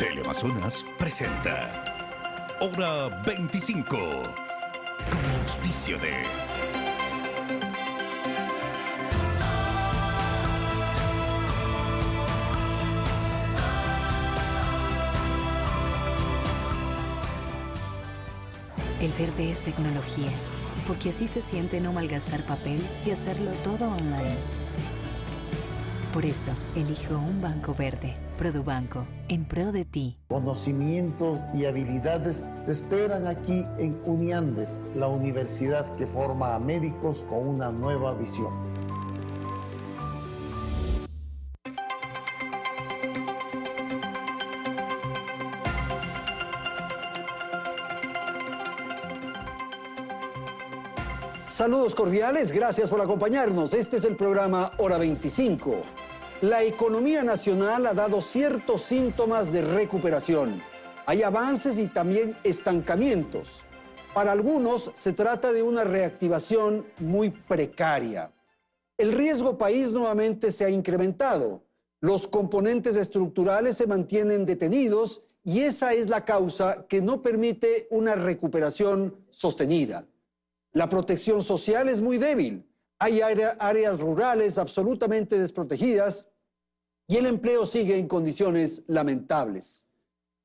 Teleamazonas presenta Hora 25 con auspicio de El verde es tecnología, porque así se siente no malgastar papel y hacerlo todo online. Por eso, elijo un banco verde. Produbanco, en pro de ti. Conocimientos y habilidades te esperan aquí en Uniandes, la universidad que forma a médicos con una nueva visión. Saludos cordiales, gracias por acompañarnos. Este es el programa Hora 25. La economía nacional ha dado ciertos síntomas de recuperación. Hay avances y también estancamientos. Para algunos se trata de una reactivación muy precaria. El riesgo país nuevamente se ha incrementado. Los componentes estructurales se mantienen detenidos y esa es la causa que no permite una recuperación sostenida. La protección social es muy débil. Hay áreas rurales absolutamente desprotegidas y el empleo sigue en condiciones lamentables.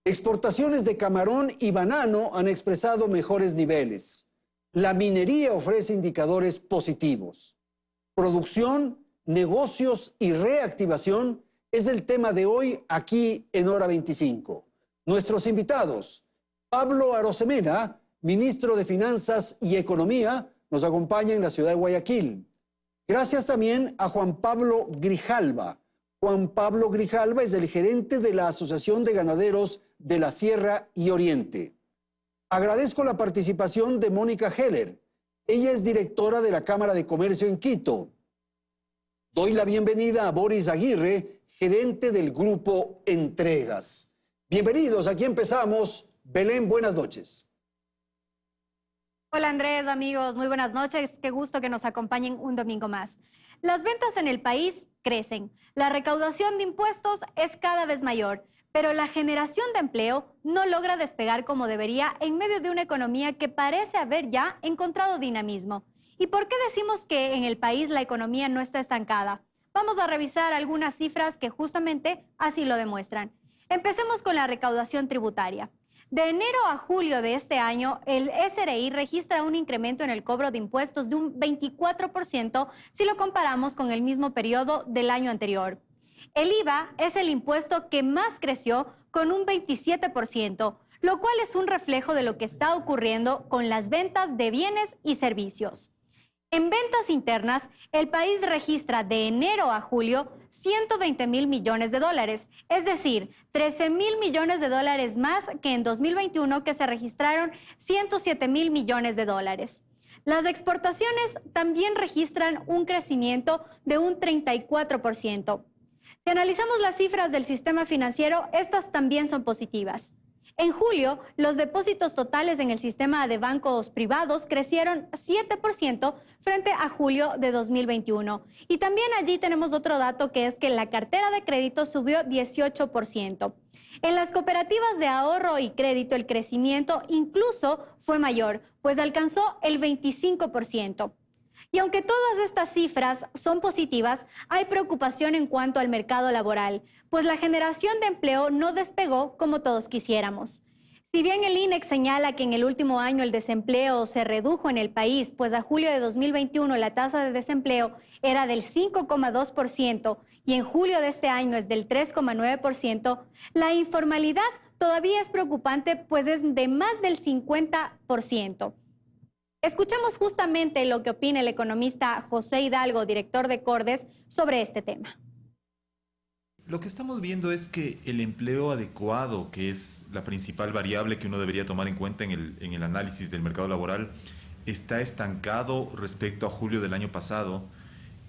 Exportaciones de camarón y banano han expresado mejores niveles. La minería ofrece indicadores positivos. Producción, negocios y reactivación es el tema de hoy aquí en Hora 25. Nuestros invitados, Pablo Arosemena, ministro de Finanzas y Economía, nos acompaña en la ciudad de Guayaquil. Gracias también a Juan Pablo Grijalva. Juan Pablo Grijalva es el gerente de la Asociación de Ganaderos de la Sierra y Oriente. Agradezco la participación de Mónica Heller. Ella es directora de la Cámara de Comercio en Quito. Doy la bienvenida a Boris Aguirre, gerente del Grupo Entregas. Bienvenidos, aquí empezamos. Belén, buenas noches. Hola Andrés, amigos, muy buenas noches. Qué gusto que nos acompañen un domingo más. Las ventas en el país crecen, la recaudación de impuestos es cada vez mayor, pero la generación de empleo no logra despegar como debería en medio de una economía que parece haber ya encontrado dinamismo. ¿Y por qué decimos que en el país la economía no está estancada? Vamos a revisar algunas cifras que justamente así lo demuestran. Empecemos con la recaudación tributaria. De enero a julio de este año, el SRI registra un incremento en el cobro de impuestos de un 24% si lo comparamos con el mismo periodo del año anterior. El IVA es el impuesto que más creció con un 27%, lo cual es un reflejo de lo que está ocurriendo con las ventas de bienes y servicios. En ventas internas, el país registra de enero a julio 120.000 millones de dólares, es decir, 13.000 millones de dólares más que en 2021, que se registraron 107.000 millones de dólares. Las exportaciones también registran un crecimiento de un 34%. Si analizamos las cifras del sistema financiero, estas también son positivas. En julio, los depósitos totales en el sistema de bancos privados crecieron 7% frente a julio de 2021. Y también allí tenemos otro dato, que es que la cartera de crédito subió 18%. En las cooperativas de ahorro y crédito el crecimiento incluso fue mayor, pues alcanzó el 25%. Y aunque todas estas cifras son positivas, hay preocupación en cuanto al mercado laboral, pues la generación de empleo no despegó como todos quisiéramos. Si bien el INEC señala que en el último año el desempleo se redujo en el país, pues a julio de 2021 la tasa de desempleo era del 5,2% y en julio de este año es del 3,9%, la informalidad todavía es preocupante, pues es de más del 50%. Escuchemos justamente lo que opina el economista José Hidalgo, director de Cordes, sobre este tema. Lo que estamos viendo es que el empleo adecuado, que es la principal variable que uno debería tomar en cuenta en el análisis del mercado laboral, está estancado respecto a julio del año pasado,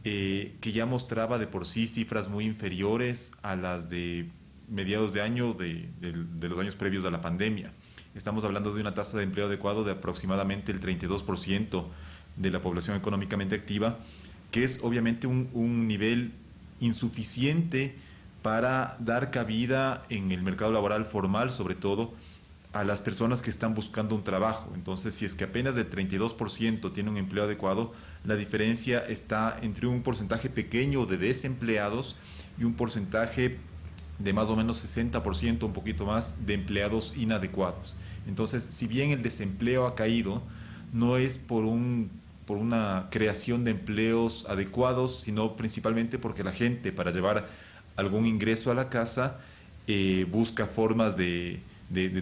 que ya mostraba de por sí cifras muy inferiores a las de mediados de año de los años previos a la pandemia. Estamos hablando de una tasa de empleo adecuado de aproximadamente el 32% de la población económicamente activa, que es obviamente un nivel insuficiente para dar cabida en el mercado laboral formal, sobre todo, a las personas que están buscando un trabajo. Entonces, si es que apenas el 32% tiene un empleo adecuado, la diferencia está entre un porcentaje pequeño de desempleados y un porcentaje de más o menos 60%, un poquito más, de empleados inadecuados. Entonces, si bien el desempleo ha caído, no es por una creación de empleos adecuados, sino principalmente porque la gente, para llevar algún ingreso a la casa, busca formas de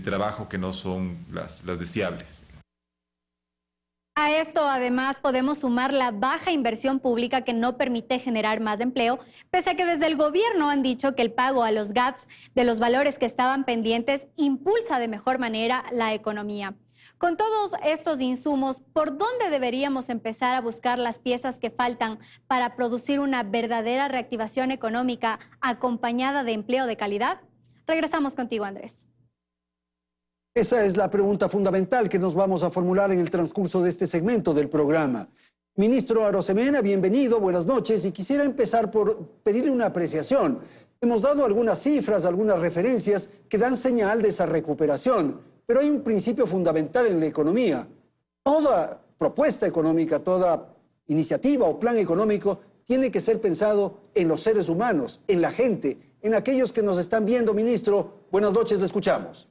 trabajo que no son las deseables. A esto, además, podemos sumar la baja inversión pública que no permite generar más empleo, pese a que desde el gobierno han dicho que el pago a los GATS de los valores que estaban pendientes impulsa de mejor manera la economía. Con todos estos insumos, ¿por dónde deberíamos empezar a buscar las piezas que faltan para producir una verdadera reactivación económica acompañada de empleo de calidad? Regresamos contigo, Andrés. Esa es la pregunta fundamental que nos vamos a formular en el transcurso de este segmento del programa. Ministro Arosemena, bienvenido, buenas noches, y quisiera empezar por pedirle una apreciación. Hemos dado algunas cifras, algunas referencias que dan señal de esa recuperación, pero hay un principio fundamental en la economía. Toda propuesta económica, toda iniciativa o plan económico tiene que ser pensado en los seres humanos, en la gente, en aquellos que nos están viendo. Ministro, buenas noches, le escuchamos.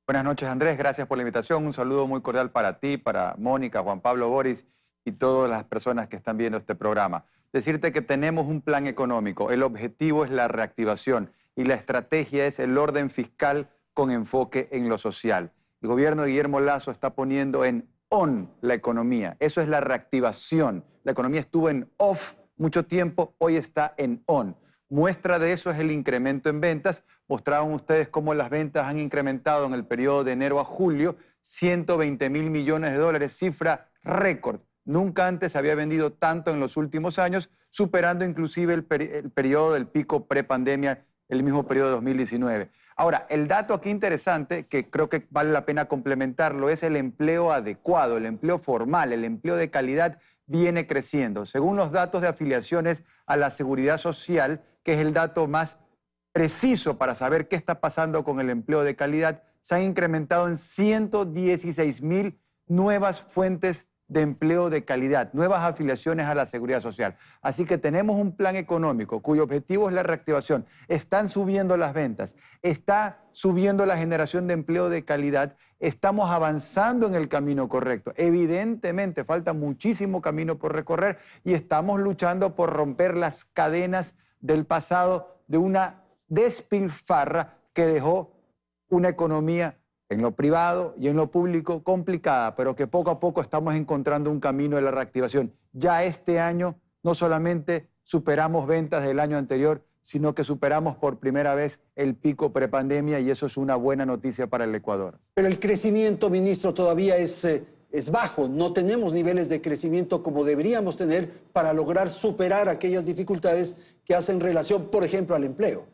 Buenas noches, Andrés. Gracias por la invitación. Un saludo muy cordial para ti, para Mónica, Juan Pablo, Boris y todas las personas que están viendo este programa. Decirte que tenemos un plan económico. El objetivo es la reactivación y la estrategia es el orden fiscal con enfoque en lo social. El gobierno de Guillermo Lasso está poniendo en on la economía. Eso es la reactivación. La economía estuvo en off mucho tiempo, hoy está en on. Muestra de eso es el incremento en ventas. Mostraron ustedes cómo las ventas han incrementado en el periodo de enero a julio, 120.000 millones de dólares, cifra récord. Nunca antes se había vendido tanto en los últimos años, superando inclusive el periodo del pico prepandemia, el mismo periodo de 2019. Ahora, el dato aquí interesante, que creo que vale la pena complementarlo, es el empleo adecuado, el empleo formal, el empleo de calidad viene creciendo. Según los datos de afiliaciones a la Seguridad Social, que es el dato más preciso para saber qué está pasando con el empleo de calidad, se han incrementado en 116.000 nuevas fuentes de empleo de calidad, nuevas afiliaciones a la Seguridad Social. Así que tenemos un plan económico cuyo objetivo es la reactivación. Están subiendo las ventas, está subiendo la generación de empleo de calidad, estamos avanzando en el camino correcto. Evidentemente falta muchísimo camino por recorrer y estamos luchando por romper las cadenas del pasado de una despilfarra que dejó una economía en lo privado y en lo público complicada, pero que poco a poco estamos encontrando un camino de la reactivación. Ya este año no solamente superamos ventas del año anterior, sino que superamos por primera vez el pico prepandemia y eso es una buena noticia para el Ecuador. Pero el crecimiento, ministro, todavía es bajo. No tenemos niveles de crecimiento como deberíamos tener para lograr superar aquellas dificultades que hacen relación, por ejemplo, al empleo.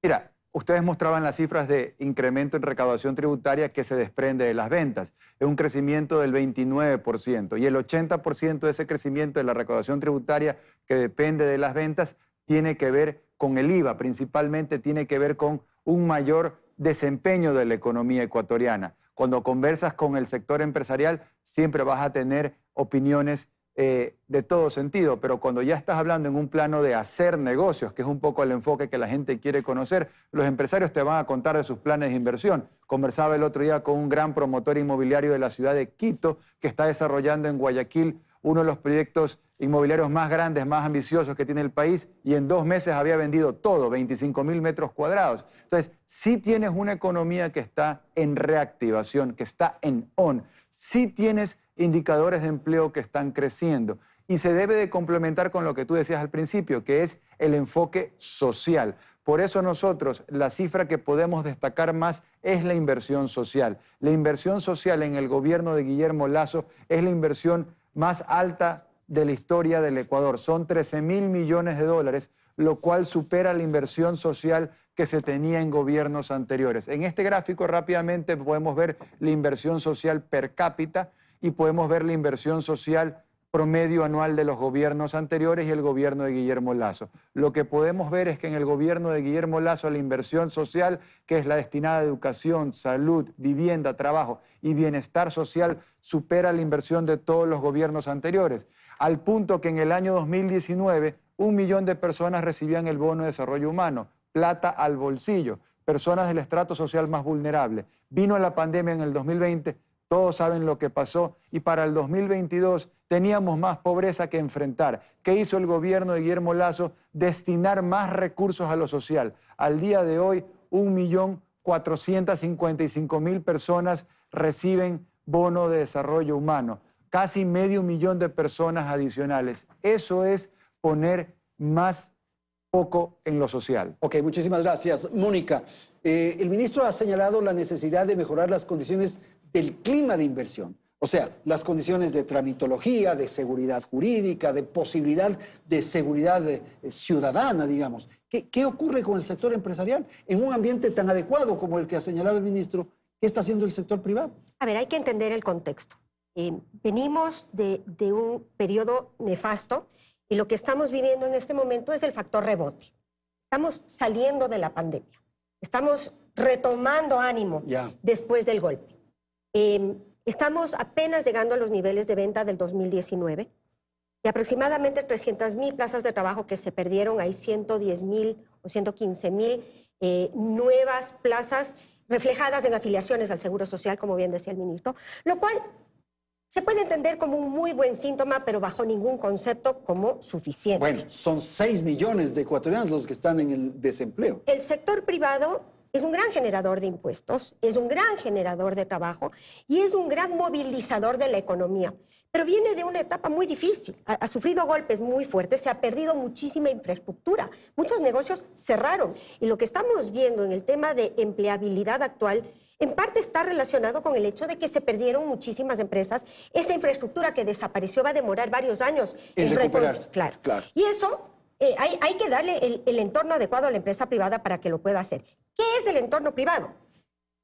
Mira, ustedes mostraban las cifras de incremento en recaudación tributaria que se desprende de las ventas. Es un crecimiento del 29% y el 80% de ese crecimiento de la recaudación tributaria que depende de las ventas tiene que ver con el IVA, principalmente tiene que ver con un mayor desempeño de la economía ecuatoriana. Cuando conversas con el sector empresarial siempre vas a tener opiniones de todo sentido, pero cuando ya estás hablando en un plano de hacer negocios, que es un poco el enfoque que la gente quiere conocer, los empresarios te van a contar de sus planes de inversión. Conversaba el otro día con un gran promotor inmobiliario de la ciudad de Quito que está desarrollando en Guayaquil uno de los proyectos inmobiliarios más grandes, más ambiciosos que tiene el país y en 2 meses había vendido todo, 25.000 metros cuadrados. Entonces, sí tienes una economía que está en reactivación, que está en on. Sí tienes indicadores de empleo que están creciendo y se debe de complementar con lo que tú decías al principio, que es el enfoque social. Por eso nosotros, la cifra que podemos destacar más es la inversión social. La inversión social en el gobierno de Guillermo Lasso es la inversión más alta de la historia del Ecuador. Son 13.000 millones de dólares, lo cual supera la inversión social que se tenía en gobiernos anteriores. En este gráfico rápidamente podemos ver la inversión social per cápita y podemos ver la inversión social promedio anual de los gobiernos anteriores y el gobierno de Guillermo Lasso. Lo que podemos ver es que en el gobierno de Guillermo Lasso la inversión social, que es la destinada a educación, salud, vivienda, trabajo y bienestar social, supera la inversión de todos los gobiernos anteriores, al punto que en el año 2019 1 millón de personas recibían el bono de desarrollo humano, plata al bolsillo, personas del estrato social más vulnerable. Vino la pandemia en el 2020, todos saben lo que pasó, y para el 2022 teníamos más pobreza que enfrentar. ¿Qué hizo el gobierno de Guillermo Lasso? Destinar más recursos a lo social. Al día de hoy, 1.455.000 personas reciben bono de desarrollo humano, casi medio millón de personas adicionales. Eso es poner más foco en lo social. Ok, muchísimas gracias. Mónica, el ministro ha señalado la necesidad de mejorar las condiciones del clima de inversión. O sea, las condiciones de tramitología, de seguridad jurídica, de posibilidad de seguridad ciudadana, digamos. ¿Qué ocurre con el sector empresarial en un ambiente tan adecuado como el que ha señalado el ministro? ¿Qué está haciendo el sector privado? A ver, hay que entender el contexto. Venimos de un periodo nefasto y lo que estamos viviendo en este momento es el factor rebote. Estamos saliendo de la pandemia. Estamos retomando ánimo después del golpe. Estamos apenas llegando a los niveles de venta del 2019 y aproximadamente 300.000 plazas de trabajo que se perdieron. Hay 110.000 o 115.000 nuevas plazas reflejadas en afiliaciones al Seguro Social, como bien decía el ministro, lo cual se puede entender como un muy buen síntoma, pero bajo ningún concepto como suficiente. Bueno, son 6 millones de ecuatorianos los que están en el desempleo. El sector privado es un gran generador de impuestos, es un gran generador de trabajo y es un gran movilizador de la economía. Pero viene de una etapa muy difícil, ha sufrido golpes muy fuertes, se ha perdido muchísima infraestructura, muchos negocios cerraron. Y lo que estamos viendo en el tema de empleabilidad actual, en parte está relacionado con el hecho de que se perdieron muchísimas empresas. Esa infraestructura que desapareció va a demorar varios años en recuperarse. Claro. Y eso hay que darle el entorno adecuado a la empresa privada para que lo pueda hacer. ¿Qué es el entorno privado?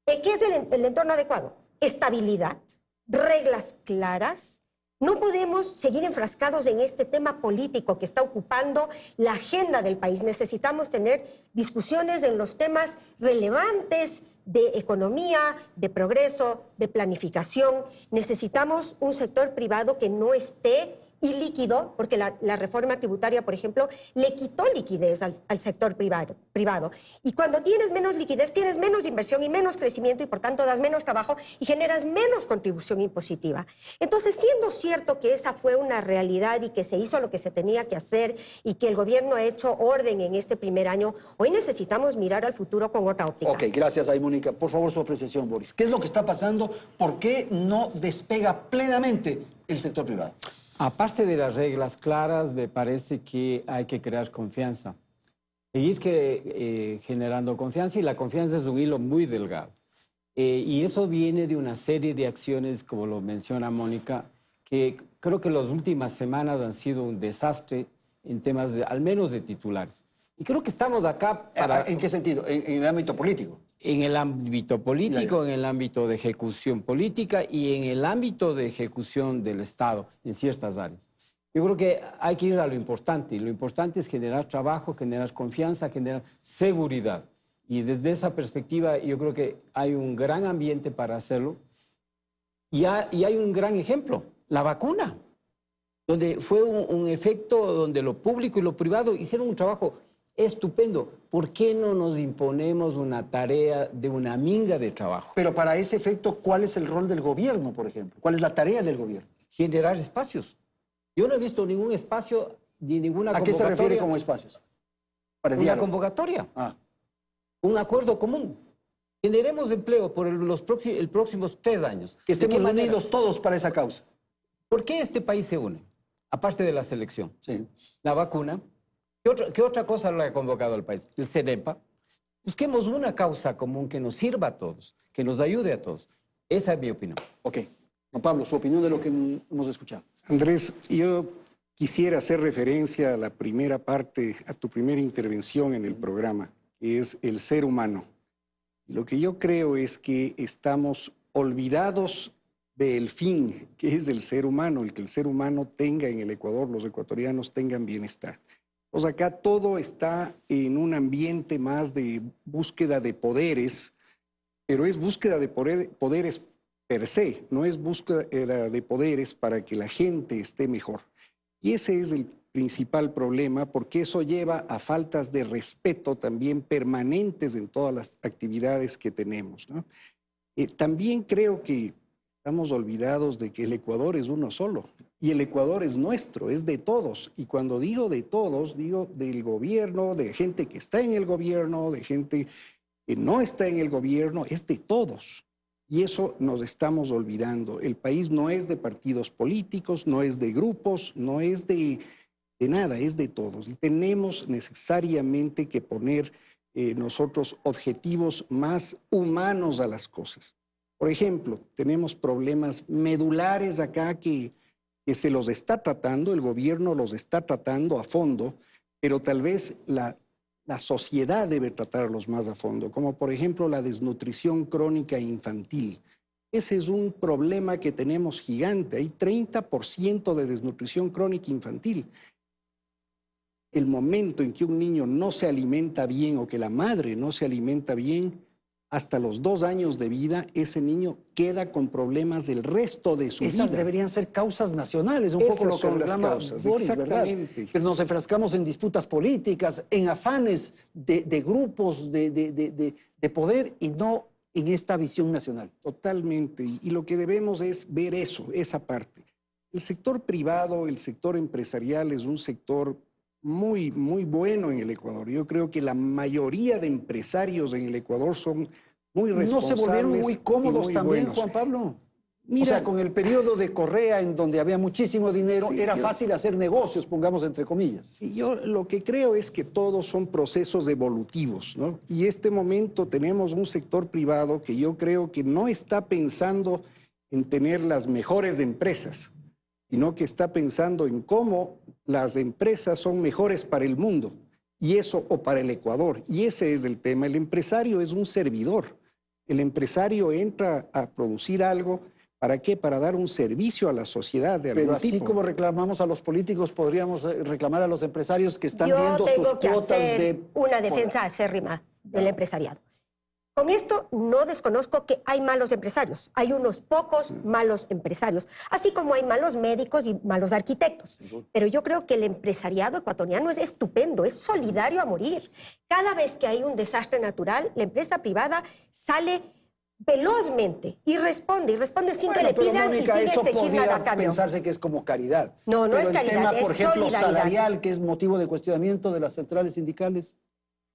¿Qué es el entorno adecuado? Estabilidad, reglas claras. No podemos seguir enfrascados en este tema político que está ocupando la agenda del país. Necesitamos tener discusiones en los temas relevantes de economía, de progreso, de planificación. Necesitamos un sector privado que no esté ilíquido, porque la reforma tributaria, por ejemplo, le quitó liquidez al sector privado. Y cuando tienes menos liquidez, tienes menos inversión y menos crecimiento y por tanto das menos trabajo y generas menos contribución impositiva. Entonces, siendo cierto que esa fue una realidad y que se hizo lo que se tenía que hacer y que el gobierno ha hecho orden en este primer año, hoy necesitamos mirar al futuro con otra óptica. Ok, gracias ahí, Mónica. Por favor, su apreciación, Boris. ¿Qué es lo que está pasando? ¿Por qué no despega plenamente el sector privado? Aparte de las reglas claras, me parece que hay que crear confianza. Seguir generando confianza, y la confianza es un hilo muy delgado. Y eso viene de una serie de acciones, como lo menciona Mónica, que creo que las últimas semanas han sido un desastre en temas, al menos de titulares. Y creo que estamos acá para... ¿En qué sentido? ¿En el ámbito político? En el ámbito político, en el ámbito de ejecución política y en el ámbito de ejecución del Estado en ciertas áreas. Yo creo que hay que ir a lo importante, y lo importante es generar trabajo, generar confianza, generar seguridad. Y desde esa perspectiva yo creo que hay un gran ambiente para hacerlo. Y hay un gran ejemplo, la vacuna, donde fue un efecto donde lo público y lo privado hicieron un trabajo estupendo. ¿Por qué no nos imponemos una tarea de una minga de trabajo? Pero para ese efecto, ¿cuál es el rol del gobierno, por ejemplo? ¿Cuál es la tarea del gobierno? Generar espacios. Yo no he visto ningún espacio ni ninguna convocatoria. ¿A qué se refiere como espacios? Para una convocatoria. Un acuerdo común. Generemos empleo por los próximos 3 años. Que estemos unidos todos para esa causa. ¿Por qué este país se une? Aparte de la selección. Sí. La vacuna. ¿Qué otra cosa lo ha convocado al país? El CENEPA. Busquemos una causa común que nos sirva a todos, que nos ayude a todos. Esa es mi opinión. Ok. Juan Pablo, su opinión de lo que hemos escuchado. Andrés, yo quisiera hacer referencia a la primera parte, a tu primera intervención en el programa, que es el ser humano. Lo que yo creo es que estamos olvidados del fin que es el ser humano, el que el ser humano tenga en el Ecuador, los ecuatorianos tengan bienestar. Pues acá todo está en un ambiente más de búsqueda de poderes, pero es búsqueda de poderes per se, no es búsqueda de poderes para que la gente esté mejor. Y ese es el principal problema, porque eso lleva a faltas de respeto también permanentes en todas las actividades que tenemos, ¿no? También creo que estamos olvidados de que el Ecuador es uno solo y el Ecuador es nuestro, es de todos. Y cuando digo de todos, digo del gobierno, de gente que está en el gobierno, de gente que no está en el gobierno, es de todos. Y eso nos estamos olvidando. El país no es de partidos políticos, no es de grupos, no es de nada, es de todos. Y tenemos necesariamente que poner nosotros objetivos más humanos a las cosas. Por ejemplo, tenemos problemas medulares acá que se los está tratando, el gobierno los está tratando a fondo, pero tal vez la sociedad debe tratarlos más a fondo, como por ejemplo la desnutrición crónica infantil. Ese es un problema que tenemos gigante, hay 30% de desnutrición crónica infantil. El momento en que un niño no se alimenta bien o que la madre no se alimenta bien, hasta los 2 años de vida, ese niño queda con problemas del resto de su vida. Esas deberían ser causas nacionales, un poco lo que reclama Boris, ¿verdad? Pero nos enfrascamos en disputas políticas, en afanes de grupos de poder y no en esta visión nacional. Totalmente. Y lo que debemos es ver eso, esa parte. El sector privado, el sector empresarial es un sector muy bueno en el Ecuador. Yo creo que la mayoría de empresarios en el Ecuador son muy responsables. ¿No se volvieron muy cómodos muy también, buenos. Juan Pablo? Mira, o sea, con el periodo de Correa, en donde había muchísimo dinero, sí, era fácil hacer negocios, pongamos entre comillas. Sí, yo lo que creo es que todos son procesos evolutivos, ¿no? Y este momento tenemos un sector privado que yo creo que no está pensando en tener las mejores empresas, sino que está pensando en cómo las empresas son mejores para el mundo, y eso, o para el Ecuador. Y ese es el tema. El empresario es un servidor. El empresario entra a producir algo. ¿Para qué? Para dar un servicio a la sociedad de algún Pero así tipo. como reclamamos a los políticos, podríamos reclamar a los empresarios que están Yo viendo tengo sus que cuotas hacer de una defensa acérrima del empresariado. Con esto no desconozco que hay malos empresarios, hay unos pocos malos empresarios, así como hay malos médicos y malos arquitectos. Pero yo creo que el empresariado ecuatoriano es estupendo, es solidario a morir. Cada vez que hay un desastre natural, la empresa privada sale velozmente y responde sin que le pidan, Mónica, y sin eso exigir nada a podría cambio. pensarse que es como caridad. No, no pero es caridad, el tema, por es ejemplo, solidaridad. salarial, que es motivo de cuestionamiento de las centrales sindicales.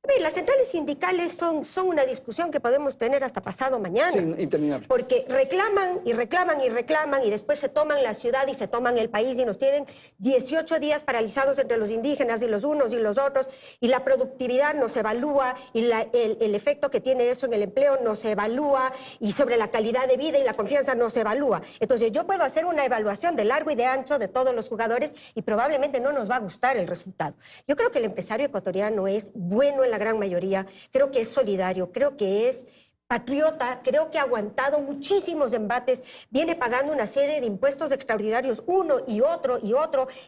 A ver, las centrales sindicales son una discusión que podemos tener hasta pasado mañana. Sí, interminable. Porque reclaman y reclaman y reclaman y después se toman la ciudad y se toman el país y nos tienen 18 días paralizados entre los indígenas y los unos y los otros, y la productividad no se evalúa y el efecto que tiene eso en el empleo no se evalúa, y sobre la calidad de vida y la confianza no se evalúa. Entonces yo puedo hacer una evaluación de largo y de ancho de todos los jugadores y probablemente no nos va a gustar el resultado. Yo creo que el empresario ecuatoriano es bueno en la gran mayoría, creo que es solidario, creo que es patriota, creo que ha aguantado muchísimos embates, viene pagando una serie de impuestos extraordinarios, uno y otro,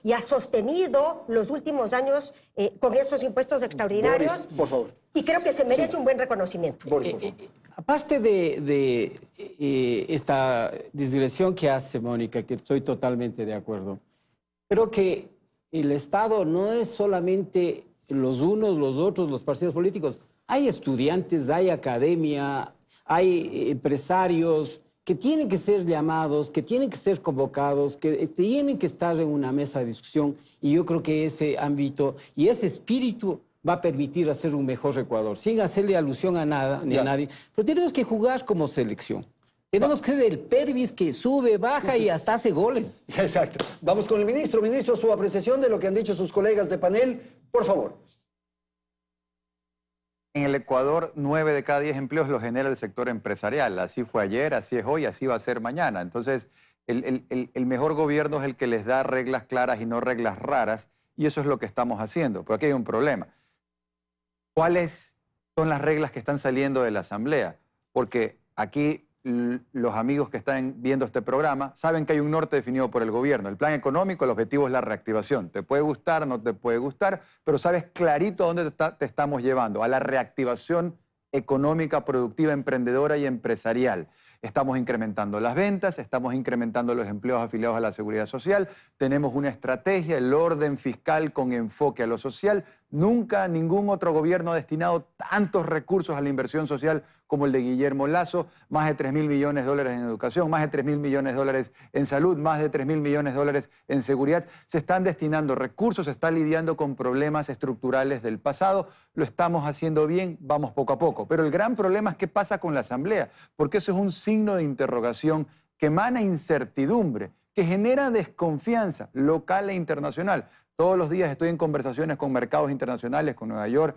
y ha sostenido los últimos años con esos impuestos extraordinarios. Boris, por favor. Y creo que se merece un buen reconocimiento. Boris, por favor. Aparte de esta digresión que hace Mónica, que estoy totalmente de acuerdo, creo que el Estado no es solamente los unos, los otros, los partidos políticos. Hay estudiantes, hay academia, hay empresarios que tienen que ser llamados, que tienen que ser convocados, que tienen que estar en una mesa de discusión, y yo creo que ese ámbito y ese espíritu va a permitir hacer un mejor Ecuador, sin hacerle alusión a nada ni a nadie, pero tenemos que jugar como selección. Tenemos que ser el Pervis que sube, baja y hasta hace goles. Exacto. Vamos con el ministro. Ministro, su apreciación de lo que han dicho sus colegas de panel, por favor. En el Ecuador, 9 de cada 10 empleos los genera el sector empresarial. Así fue ayer, así es hoy, así va a ser mañana. Entonces, el mejor gobierno es el que les da reglas claras y no reglas raras, y eso es lo que estamos haciendo. Pero aquí hay un problema. ¿Cuáles son las reglas que están saliendo de la Asamblea? Porque aquí los amigos que están viendo este programa saben que hay un norte definido por el gobierno. El plan económico, el objetivo es la reactivación. Te puede gustar, no te puede gustar, pero sabes clarito a dónde te estamos llevando, a la reactivación económica, productiva, emprendedora y empresarial. Estamos incrementando las ventas, estamos incrementando los empleos afiliados a la Seguridad Social, tenemos una estrategia, el orden fiscal con enfoque a lo social. Nunca ningún otro gobierno ha destinado tantos recursos a la inversión social como el de Guillermo Lasso, más de 3.000 millones de dólares en educación, más de 3.000 millones de dólares en salud, más de 3.000 millones de dólares en seguridad. Se están destinando recursos, se está lidiando con problemas estructurales del pasado, lo estamos haciendo bien, vamos poco a poco. Pero el gran problema es qué pasa con la Asamblea, porque eso es un signo de interrogación que emana incertidumbre, que genera desconfianza local e internacional. Todos los días estoy en conversaciones con mercados internacionales, con Nueva York,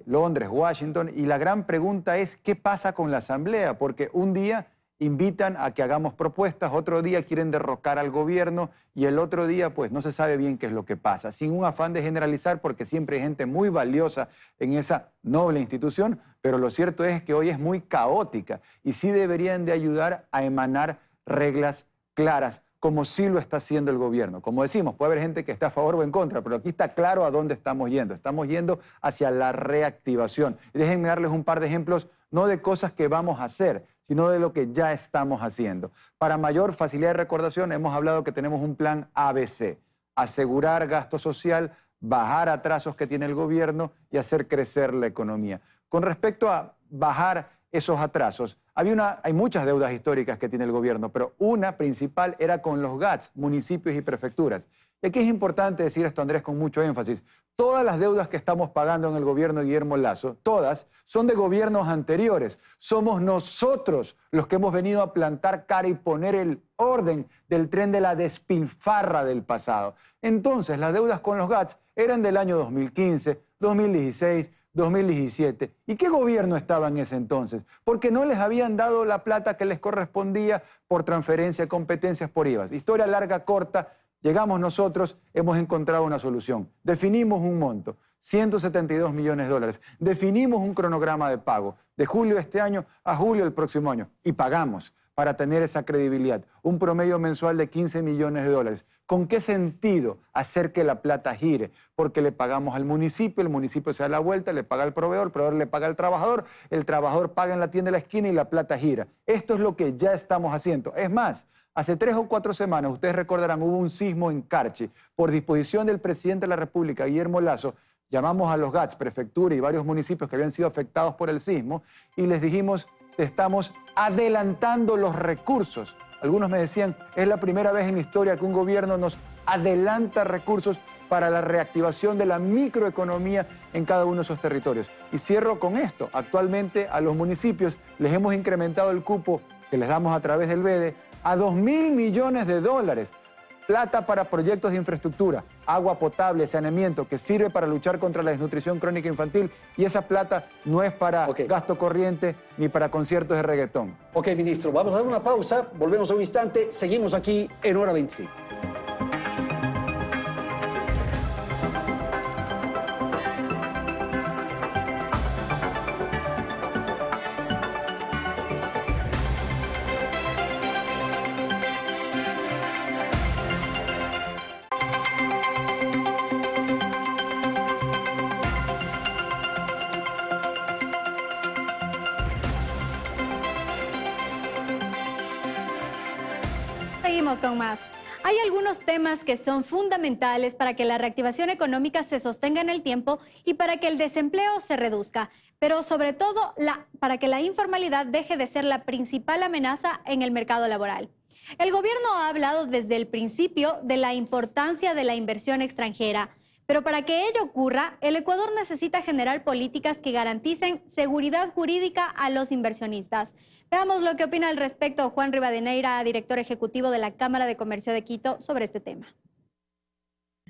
Londres, Washington, y la gran pregunta es ¿qué pasa con la Asamblea? Porque un día invitan a que hagamos propuestas, otro día quieren derrocar al gobierno y el otro día pues no se sabe bien qué es lo que pasa. Sin un afán de generalizar, porque siempre hay gente muy valiosa en esa noble institución, pero lo cierto es que hoy es muy caótica y sí deberían de ayudar a emanar reglas claras, como sí lo está haciendo el gobierno. Como decimos, puede haber gente que está a favor o en contra, pero aquí está claro a dónde estamos yendo. Estamos yendo hacia la reactivación. Y déjenme darles un par de ejemplos, no de cosas que vamos a hacer, sino de lo que ya estamos haciendo. Para mayor facilidad de recordación, hemos hablado que tenemos un plan ABC: asegurar gasto social, bajar atrasos que tiene el gobierno y hacer crecer la economía. Con respecto a bajar esos atrasos, hay muchas deudas históricas que tiene el gobierno, pero una principal era con los GATS, municipios y prefecturas. Y aquí es importante decir esto, Andrés, con mucho énfasis. Todas las deudas que estamos pagando en el gobierno de Guillermo Lasso, todas, son de gobiernos anteriores. Somos nosotros los que hemos venido a plantar cara y poner el orden del tren de la despilfarra del pasado. Entonces, las deudas con los GATS eran del año 2015, 2016, 2017. ¿Y qué gobierno estaba en ese entonces? Porque no les habían dado la plata que les correspondía por transferencia de competencias por IVA. Historia larga, corta, llegamos nosotros, hemos encontrado una solución. Definimos un monto, 172 millones de dólares. Definimos un cronograma de pago, de julio de este año a julio del próximo año. Y pagamos para tener esa credibilidad. Un promedio mensual de 15 millones de dólares. ¿Con qué sentido hacer que la plata gire? Porque le pagamos al municipio, el municipio se da la vuelta, le paga al proveedor le paga al trabajador, el trabajador paga en la tienda de la esquina y la plata gira. Esto es lo que ya estamos haciendo. Es más, hace 3 o 4 semanas, ustedes recordarán, hubo un sismo en Carchi. Por disposición del presidente de la República, Guillermo Lasso, llamamos a los GATS, prefectura y varios municipios que habían sido afectados por el sismo y les dijimos: estamos adelantando los recursos. Algunos me decían, es la primera vez en la historia que un gobierno nos adelanta recursos para la reactivación de la microeconomía en cada uno de esos territorios. Y cierro con esto. Actualmente a los municipios les hemos incrementado el cupo que les damos a través del BEDE a 2.000 millones de dólares. Plata para proyectos de infraestructura, agua potable, saneamiento, que sirve para luchar contra la desnutrición crónica infantil. Y esa plata no es para gasto corriente ni para conciertos de reggaetón. Ok, ministro, vamos a dar una pausa, volvemos a un instante, seguimos aquí en Hora 25. Seguimos con más. Hay algunos temas que son fundamentales para que la reactivación económica se sostenga en el tiempo y para que el desempleo se reduzca, pero sobre todo para que la informalidad deje de ser la principal amenaza en el mercado laboral. El gobierno ha hablado desde el principio de la importancia de la inversión extranjera, pero para que ello ocurra, el Ecuador necesita generar políticas que garanticen seguridad jurídica a los inversionistas. Veamos lo que opina al respecto Juan Rivadeneira, director ejecutivo de la Cámara de Comercio de Quito, sobre este tema.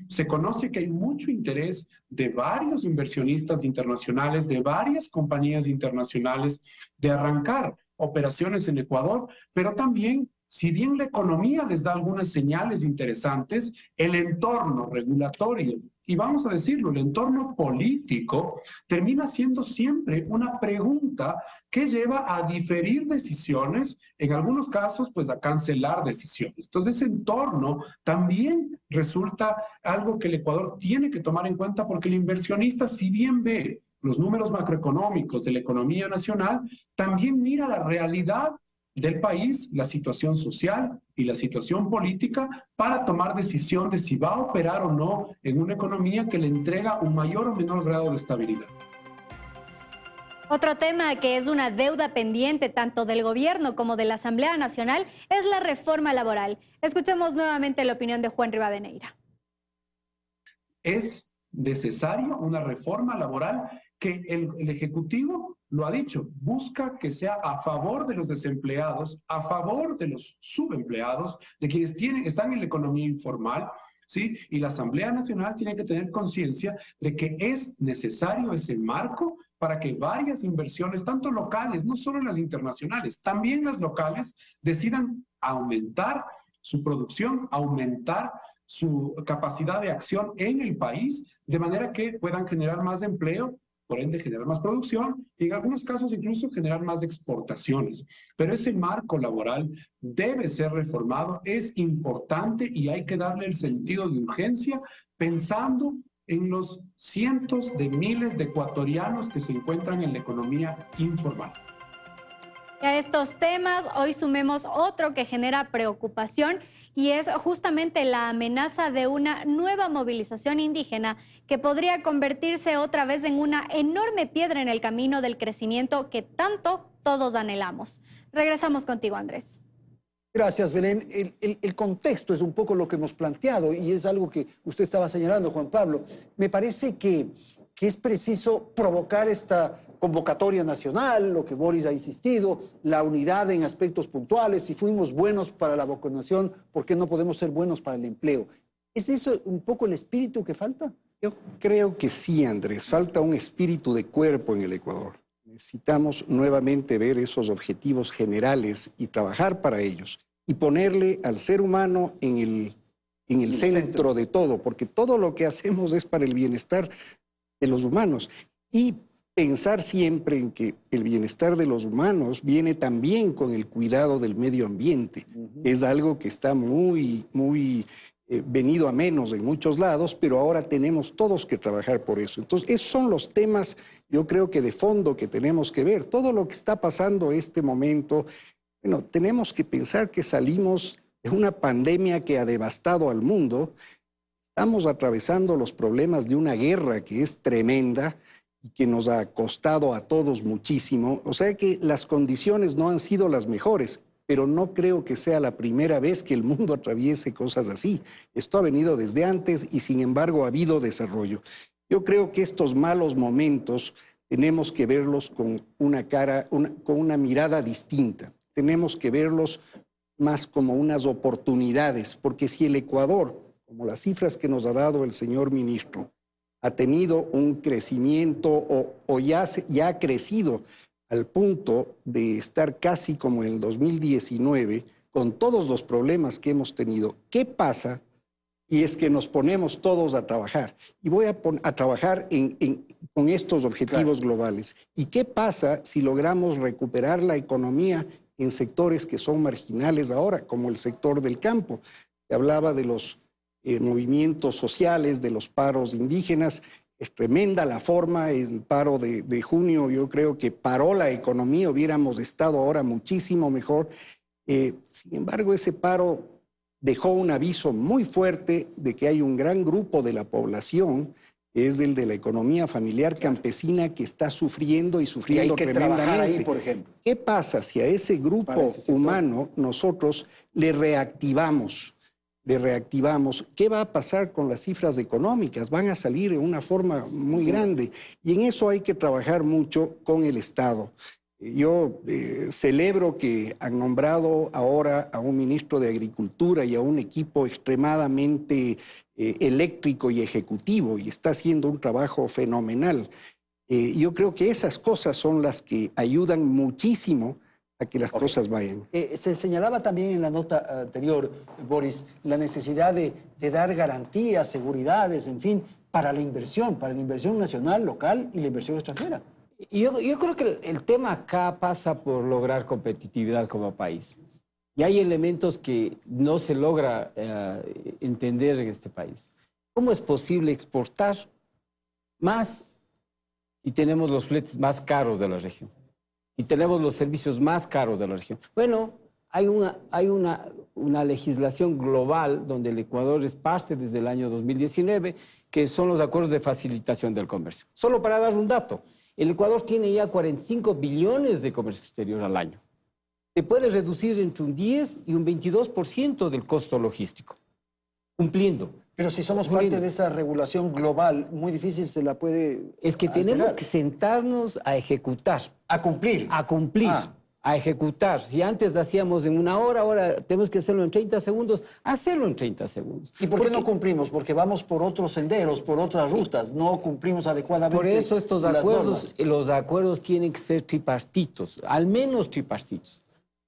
Se conoce que hay mucho interés de varios inversionistas internacionales, de varias compañías internacionales, de arrancar operaciones en Ecuador, pero también si bien la economía les da algunas señales interesantes, el entorno regulatorio, y vamos a decirlo, el entorno político, termina siendo siempre una pregunta que lleva a diferir decisiones, en algunos casos, pues a cancelar decisiones. Entonces, ese entorno también resulta algo que el Ecuador tiene que tomar en cuenta, porque el inversionista, si bien ve los números macroeconómicos de la economía nacional, también mira la realidad del país, la situación social y la situación política, para tomar decisión de si va a operar o no en una economía que le entrega un mayor o menor grado de estabilidad. Otro tema que es una deuda pendiente tanto del gobierno como de la Asamblea Nacional es la reforma laboral. Escuchemos nuevamente la opinión de Juan Rivadeneira. Es necesaria una reforma laboral que el Ejecutivo lo ha dicho, busca que sea a favor de los desempleados, a favor de los subempleados, de quienes están en la economía informal, ¿sí? Y la Asamblea Nacional tiene que tener conciencia de que es necesario ese marco para que varias inversiones, tanto locales, no solo las internacionales, también las locales, decidan aumentar su producción, aumentar su capacidad de acción en el país, de manera que puedan generar más empleo, por ende generar más producción y en algunos casos incluso generar más exportaciones. Pero ese marco laboral debe ser reformado, es importante y hay que darle el sentido de urgencia pensando en los cientos de miles de ecuatorianos que se encuentran en la economía informal. Y a estos temas hoy sumemos otro que genera preocupación y es justamente la amenaza de una nueva movilización indígena que podría convertirse otra vez en una enorme piedra en el camino del crecimiento que tanto todos anhelamos. Regresamos contigo, Andrés. Gracias, Belén. El contexto es un poco lo que hemos planteado y es algo que usted estaba señalando, Juan Pablo. Me parece que es preciso provocar esta convocatoria nacional, lo que Boris ha insistido, la unidad en aspectos puntuales. Si fuimos buenos para la vacunación, ¿por qué no podemos ser buenos para el empleo? ¿Es eso un poco el espíritu que falta? Yo creo que sí, Andrés. Falta un espíritu de cuerpo en el Ecuador. Necesitamos nuevamente ver esos objetivos generales y trabajar para ellos. Y ponerle al ser humano en el centro de todo, porque todo lo que hacemos es para el bienestar de los humanos. Y pensar siempre en que el bienestar de los humanos viene también con el cuidado del medio ambiente. Es algo que está muy venido a menos en muchos lados, pero ahora tenemos todos que trabajar por eso. Entonces, esos son los temas, yo creo que de fondo que tenemos que ver. Todo lo que está pasando en este momento, bueno, tenemos que pensar que salimos de una pandemia que ha devastado al mundo. Estamos atravesando los problemas de una guerra que es tremenda y que nos ha costado a todos muchísimo. O sea que las condiciones no han sido las mejores, pero no creo que sea la primera vez que el mundo atraviese cosas así. Esto ha venido desde antes y sin embargo ha habido desarrollo. Yo creo que estos malos momentos tenemos que verlos con con una mirada distinta. Tenemos que verlos más como unas oportunidades, porque si el Ecuador, como las cifras que nos ha dado el señor ministro, ha tenido un crecimiento o ya ha crecido al punto de estar casi como en el 2019, con todos los problemas que hemos tenido. ¿Qué pasa? Y es que nos ponemos todos a trabajar. Y voy a trabajar con estos objetivos globales. ¿Y qué pasa si logramos recuperar la economía en sectores que son marginales ahora, como el sector del campo? Se hablaba de los movimientos sociales, de los paros indígenas. Es tremenda la forma, el paro de junio yo creo que paró la economía, hubiéramos estado ahora muchísimo mejor. Sin embargo, ese paro dejó un aviso muy fuerte de que hay un gran grupo de la población, que es el de la economía familiar campesina, que está sufriendo y sufriendo tremendamente. Trabajar ahí, por ejemplo. ¿Qué pasa si a ese grupo humano nosotros le reactivamos? ¿Qué va a pasar con las cifras económicas? Van a salir en una forma muy grande y en eso hay que trabajar mucho con el Estado. Yo celebro que han nombrado ahora a un ministro de Agricultura y a un equipo extremadamente eléctrico y ejecutivo y está haciendo un trabajo fenomenal. Yo creo que esas cosas son las que ayudan muchísimo a que las cosas vayan. Se señalaba también en la nota anterior, Boris, la necesidad de dar garantías, seguridades, en fin, para la inversión nacional, local y la inversión extranjera. Yo creo que el tema acá pasa por lograr competitividad como país. Y hay elementos que no se logra entender en este país. ¿Cómo es posible exportar más y tenemos los fletes más caros de la región? Y tenemos los servicios más caros de la región. Bueno, hay una legislación global donde el Ecuador es parte desde el año 2019, que son los acuerdos de facilitación del comercio. Solo para dar un dato, el Ecuador tiene ya 45 billones de comercio exterior al año. Se puede reducir entre un 10 y un 22% del costo logístico, cumpliendo. Pero si somos parte de esa regulación global, muy difícil se la puede Es que alterar. tenemos que sentarnos a ejecutar. A cumplir. A cumplir, a ejecutar. Si antes hacíamos en una hora, ahora tenemos que hacerlo en 30 segundos, hacerlo en 30 segundos. ¿Y por qué no cumplimos? Porque vamos por otros senderos, por otras rutas, no cumplimos adecuadamente. Por eso estos las acuerdos, normas. los acuerdos tienen que ser tripartitos, al menos tripartitos.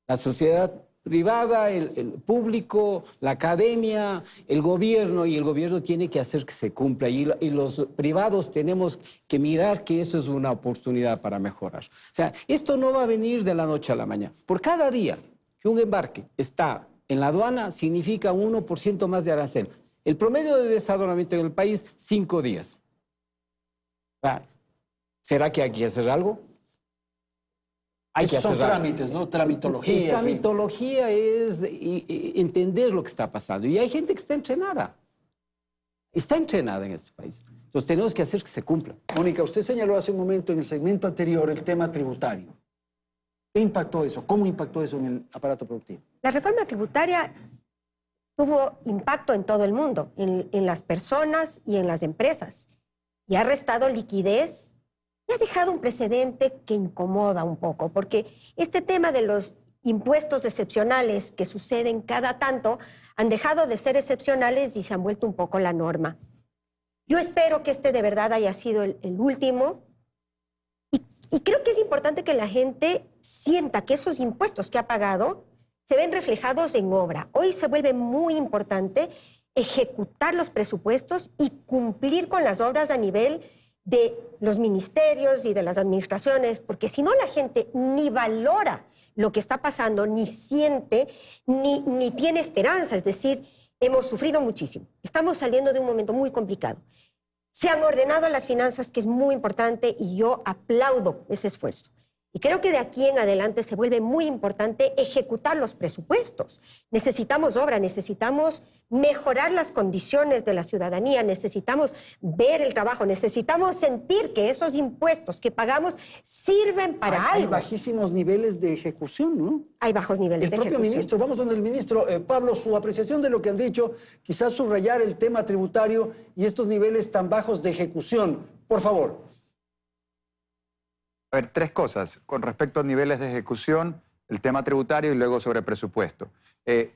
La sociedad privada, el público, la academia, el gobierno tiene que hacer que se cumpla y los privados tenemos que mirar que eso es una oportunidad para mejorar. O sea, esto no va a venir de la noche a la mañana. Por cada día que un embarque está en la aduana significa 1% más de arancel. El promedio de desaduanamiento en el país, 5 días. ¿Será que hay que hacer algo? Son trámites, ¿no? Tramitología. Tramitología es entender lo que está pasando. Y hay gente que está entrenada. Está entrenada en este país. Entonces tenemos que hacer que se cumpla. Mónica, usted señaló hace un momento en el segmento anterior el tema tributario. ¿Qué impactó eso? ¿Cómo impactó eso en el aparato productivo? La reforma tributaria tuvo impacto en todo el mundo, en las personas y en las empresas. Y ha restado liquidez y ha dejado un precedente que incomoda un poco, porque este tema de los impuestos excepcionales que suceden cada tanto han dejado de ser excepcionales y se han vuelto un poco la norma. Yo espero que este de verdad haya sido el último y creo que es importante que la gente sienta que esos impuestos que ha pagado se ven reflejados en obra. Hoy se vuelve muy importante ejecutar los presupuestos y cumplir con las obras a nivel de los ministerios y de las administraciones, porque si no la gente ni valora lo que está pasando, ni siente, ni tiene esperanza. Es decir, hemos sufrido muchísimo. Estamos saliendo de un momento muy complicado. Se han ordenado las finanzas, que es muy importante, y yo aplaudo ese esfuerzo. Y creo que de aquí en adelante se vuelve muy importante ejecutar los presupuestos. Necesitamos obra, necesitamos mejorar las condiciones de la ciudadanía, necesitamos ver el trabajo, necesitamos sentir que esos impuestos que pagamos sirven para algo. Hay bajísimos niveles de ejecución, ¿no? Hay bajos niveles de ejecución. El propio ministro, vamos donde el ministro. Pablo, su apreciación de lo que han dicho, quizás subrayar el tema tributario y estos niveles tan bajos de ejecución. Por favor. A ver, 3 cosas. Con respecto a niveles de ejecución, el tema tributario y luego sobre presupuesto.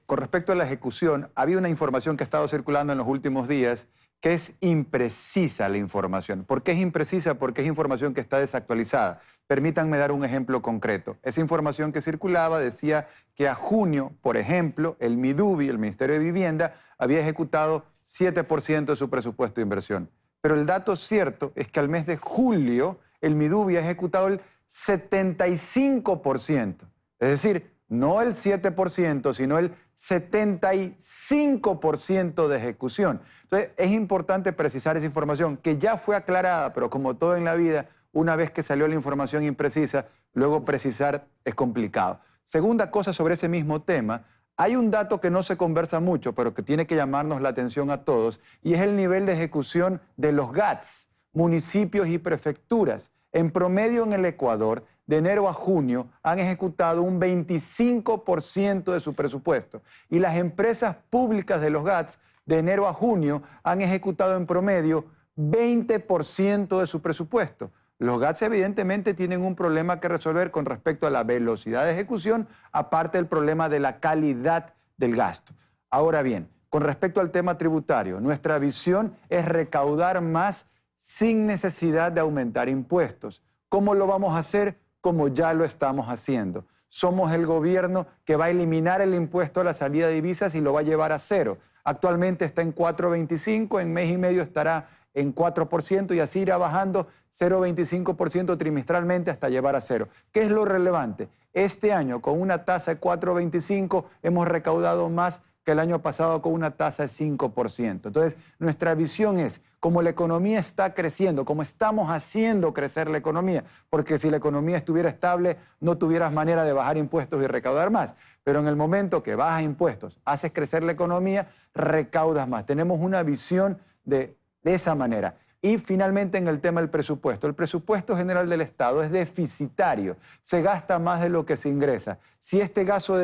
Con respecto a la ejecución, había una información que ha estado circulando en los últimos días que es imprecisa la información. ¿Por qué es imprecisa? Porque es información que está desactualizada. Permítanme dar un ejemplo concreto. Esa información que circulaba decía que a junio, por ejemplo, el MIDUBI, el Ministerio de Vivienda, había ejecutado 7% de su presupuesto de inversión. Pero el dato cierto es que al mes de julio el MIDUBI ha ejecutado el 75%. Es decir, no el 7%, sino el 75% de ejecución. Entonces, es importante precisar esa información que ya fue aclarada, pero como todo en la vida, una vez que salió la información imprecisa, luego precisar es complicado. Segunda cosa sobre ese mismo tema, hay un dato que no se conversa mucho, pero que tiene que llamarnos la atención a todos, y es el nivel de ejecución de los GATS, municipios y prefecturas. En promedio en el Ecuador, de enero a junio, han ejecutado un 25% de su presupuesto. Y las empresas públicas de los GATS, de enero a junio, han ejecutado en promedio 20% de su presupuesto. Los GATS evidentemente tienen un problema que resolver con respecto a la velocidad de ejecución, aparte del problema de la calidad del gasto. Ahora bien, con respecto al tema tributario, nuestra visión es recaudar más sin necesidad de aumentar impuestos. ¿Cómo lo vamos a hacer? Como ya lo estamos haciendo. somos el gobierno que va a eliminar el impuesto a la salida de divisas y lo va a llevar a cero. Actualmente está en 4,25, en mes y medio estará en 4% y así irá bajando 0,25% trimestralmente hasta llevar a cero. ¿Qué es lo relevante? Este año, con una tasa de 4,25, hemos recaudado más que el año pasado con una tasa de 5%. Entonces, nuestra visión es, como la economía está creciendo, como estamos haciendo crecer la economía, porque si la economía estuviera estable, no tuvieras manera de bajar impuestos y recaudar más. Pero en el momento que bajas impuestos, haces crecer la economía, recaudas más. Tenemos una visión de esa manera. Y finalmente en el tema del presupuesto. El presupuesto general del Estado es deficitario, se gasta más de lo que se ingresa. Si este vaso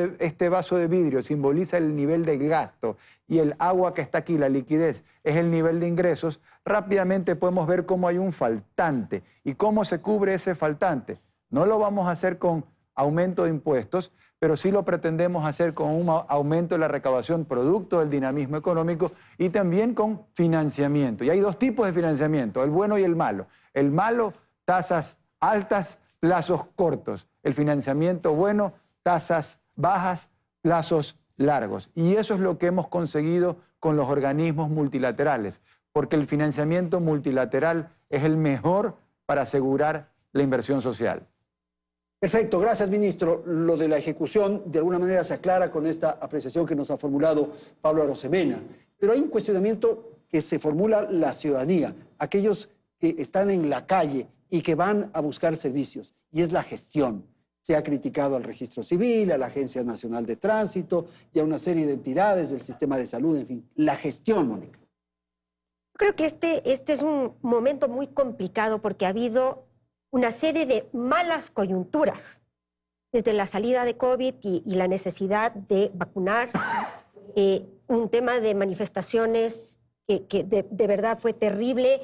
de vidrio simboliza el nivel de gasto y el agua que está aquí, la liquidez, es el nivel de ingresos, rápidamente podemos ver cómo hay un faltante. ¿Y cómo se cubre ese faltante? No lo vamos a hacer con aumento de impuestos, pero sí lo pretendemos hacer con un aumento de la recaudación producto del dinamismo económico y también con financiamiento. Y hay dos tipos de financiamiento, el bueno y el malo. El malo, tasas altas, plazos cortos. El financiamiento bueno, tasas bajas, plazos largos. Y eso es lo que hemos conseguido con los organismos multilaterales, porque el financiamiento multilateral es el mejor para asegurar la inversión social. Perfecto, gracias, ministro. Lo de la ejecución de alguna manera se aclara con esta apreciación que nos ha formulado Pablo Arosemena. Pero hay un cuestionamiento que se formula la ciudadanía, aquellos que están en la calle y que van a buscar servicios, y es la gestión. Se ha criticado al Registro Civil, a la Agencia Nacional de Tránsito y a una serie de entidades del sistema de salud, en fin. La gestión, Mónica. Creo que este es un momento muy complicado porque ha habido una serie de malas coyunturas desde la salida de COVID y la necesidad de vacunar, un tema de manifestaciones que de verdad fue terrible,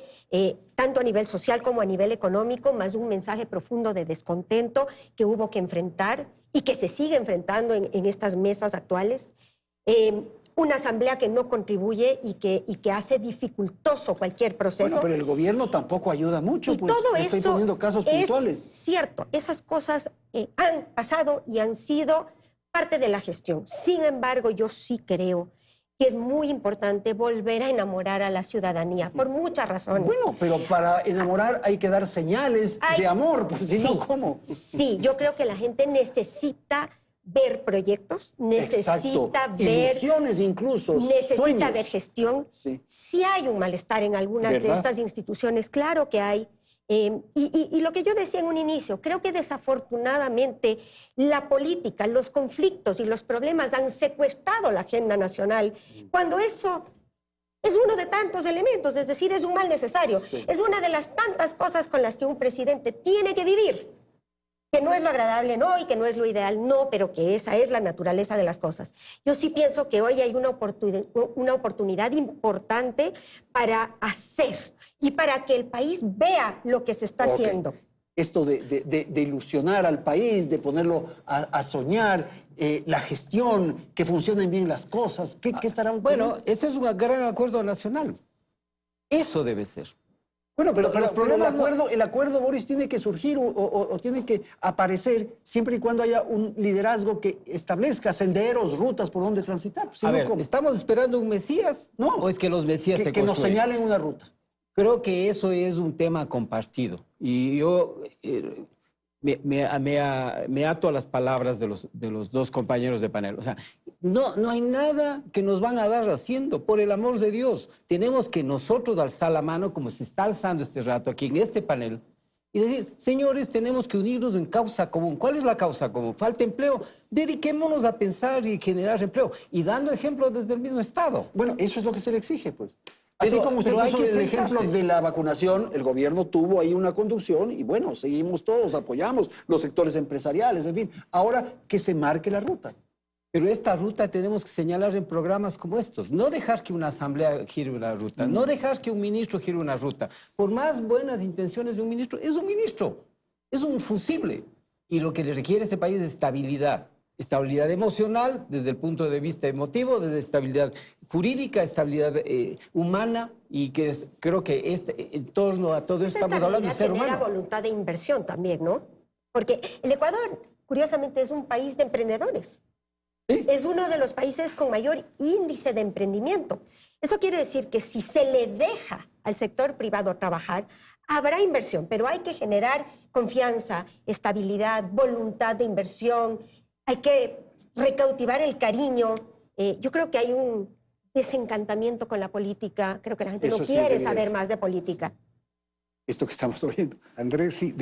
tanto a nivel social como a nivel económico, más un mensaje profundo de descontento que hubo que enfrentar y que se sigue enfrentando en estas mesas actuales. Una asamblea que no contribuye y que hace dificultoso cualquier proceso. Bueno, pero el gobierno tampoco ayuda mucho, y pues todo estoy eso poniendo casos puntuales. Es cierto, esas cosas han pasado y han sido parte de la gestión. Sin embargo, yo sí creo que es muy importante volver a enamorar a la ciudadanía, por muchas razones. Bueno, pero para enamorar hay que dar señales de amor, pues si no, ¿cómo? Sí, yo creo que la gente necesita ver proyectos, necesita ver ilusiones incluso, necesita sueños. ver gestión. Sí. Si hay un malestar en algunas de estas instituciones, claro que hay. Y lo que yo decía en un inicio, creo que desafortunadamente la política, los conflictos y los problemas han secuestrado la agenda nacional, cuando eso es uno de tantos elementos, es decir, es un mal necesario. Sí. Es una de las tantas cosas con las que un presidente tiene que vivir. Que no es lo agradable, no, y que no es lo ideal, no, pero que esa es la naturaleza de las cosas. Yo sí pienso que hoy hay una oportunidad importante para hacer y para que el país vea lo que se está haciendo. Esto de ilusionar al país, de ponerlo a soñar, la gestión, que funcionen bien las cosas, ¿qué estará ocurriendo? Bueno, ese es un gran acuerdo nacional. Eso debe ser. Bueno, pero el acuerdo, Boris, tiene que surgir o tiene que aparecer siempre y cuando haya un liderazgo que establezca senderos, rutas por donde transitar. Si ¿estamos esperando un Mesías? No. ¿O es que los Mesías se construyen? Que nos señalen una ruta. Creo que eso es un tema compartido. Y yo me ato a las palabras de los dos compañeros de panel. O sea, no hay nada que nos van a dar haciendo, por el amor de Dios. Tenemos que nosotros alzar la mano, como se está alzando este rato aquí en este panel, y decir, señores, tenemos que unirnos en causa común. ¿Cuál es la causa común? Falta empleo. Dediquémonos a pensar y generar empleo. Y dando ejemplos desde el mismo Estado. Bueno, eso es lo que se le exige, pues. Así como usted puso el ejemplo de la vacunación, el gobierno tuvo ahí una conducción y bueno, seguimos todos, apoyamos los sectores empresariales, en fin. Ahora que se marque la ruta. Pero esta ruta tenemos que señalar en programas como estos. No dejar que una asamblea gire una ruta, no dejar que un ministro gire una ruta. Por más buenas intenciones de un ministro, es un fusible. Y lo que le requiere a este país es estabilidad. Estabilidad emocional desde el punto de vista emotivo, desde estabilidad jurídica, estabilidad humana, y que creo que en torno a todo eso estamos hablando de ser humano. Genera voluntad de inversión también, ¿no? Porque el Ecuador curiosamente, es un país de emprendedores. ¿Sí? Es uno de los países con mayor índice de emprendimiento. Eso quiere decir que si se le deja al sector privado trabajar, habrá inversión, pero hay que generar confianza, estabilidad, voluntad de inversión, hay que recautivar el cariño. Yo creo que hay un desencantamiento con la política, creo que la gente Eso no sí es quiere saber evidente. más de política. Esto que estamos oyendo. Andrés, sí,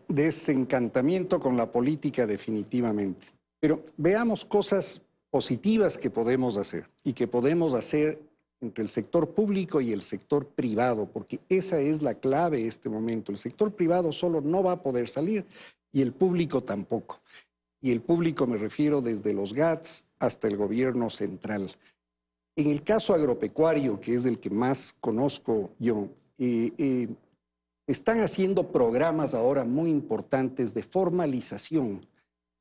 desencantamiento con la política definitivamente. Pero veamos cosas positivas que podemos hacer y que podemos hacer entre el sector público y el sector privado, porque esa es la clave en este momento. El sector privado solo no va a poder salir y el público tampoco. Y el público me refiero desde los GATS hasta el gobierno central. En el caso agropecuario, que es el que más conozco yo, están haciendo programas ahora muy importantes de formalización,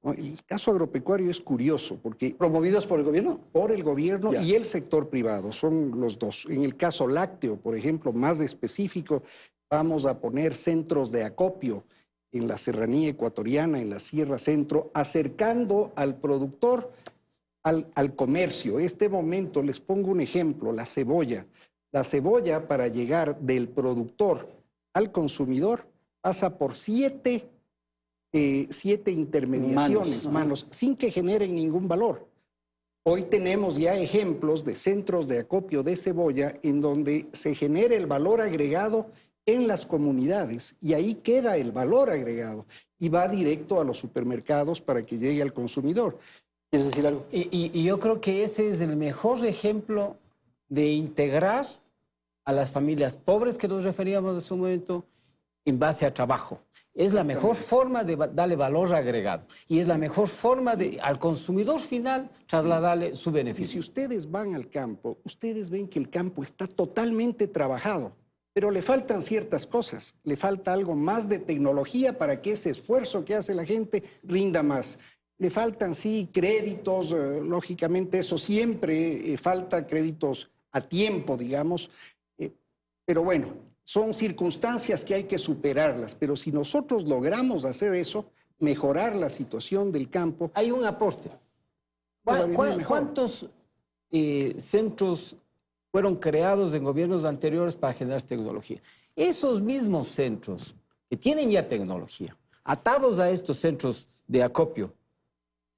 ¿no? El caso agropecuario es curioso porque... ¿Promovidos por el gobierno? Por el gobierno Ya. y el sector privado, son los dos. En el caso lácteo, por ejemplo, más específico, vamos a poner centros de acopio en la serranía ecuatoriana, en la Sierra Centro, acercando al productor al comercio. Este momento, les pongo un ejemplo, la cebolla. La cebolla, para llegar del productor al consumidor, pasa por siete intermediaciones, manos, sin que generen ningún valor. Hoy tenemos ya ejemplos de centros de acopio de cebolla en donde se genera el valor agregado en las comunidades y ahí queda el valor agregado y va directo a los supermercados para que llegue al consumidor. ¿Quieres decir algo? Y yo creo que ese es el mejor ejemplo de integrar a las familias pobres que nos referíamos en su momento en base a trabajo. Es la mejor forma de darle valor agregado y es la mejor forma de al consumidor final trasladarle su Y si beneficio. ustedes van al campo, ustedes ven que el campo está totalmente trabajado, pero le faltan ciertas cosas. Le falta algo más de tecnología para que ese esfuerzo que hace la gente rinda más. Le faltan, sí, créditos, lógicamente eso siempre falta, créditos a tiempo, digamos, pero bueno, son circunstancias que hay que superarlas, pero si nosotros logramos hacer eso, mejorar la situación del campo... Hay un aporte. ¿Cuántos centros fueron creados en gobiernos anteriores para generar tecnología? Esos mismos centros que tienen ya tecnología, atados a estos centros de acopio,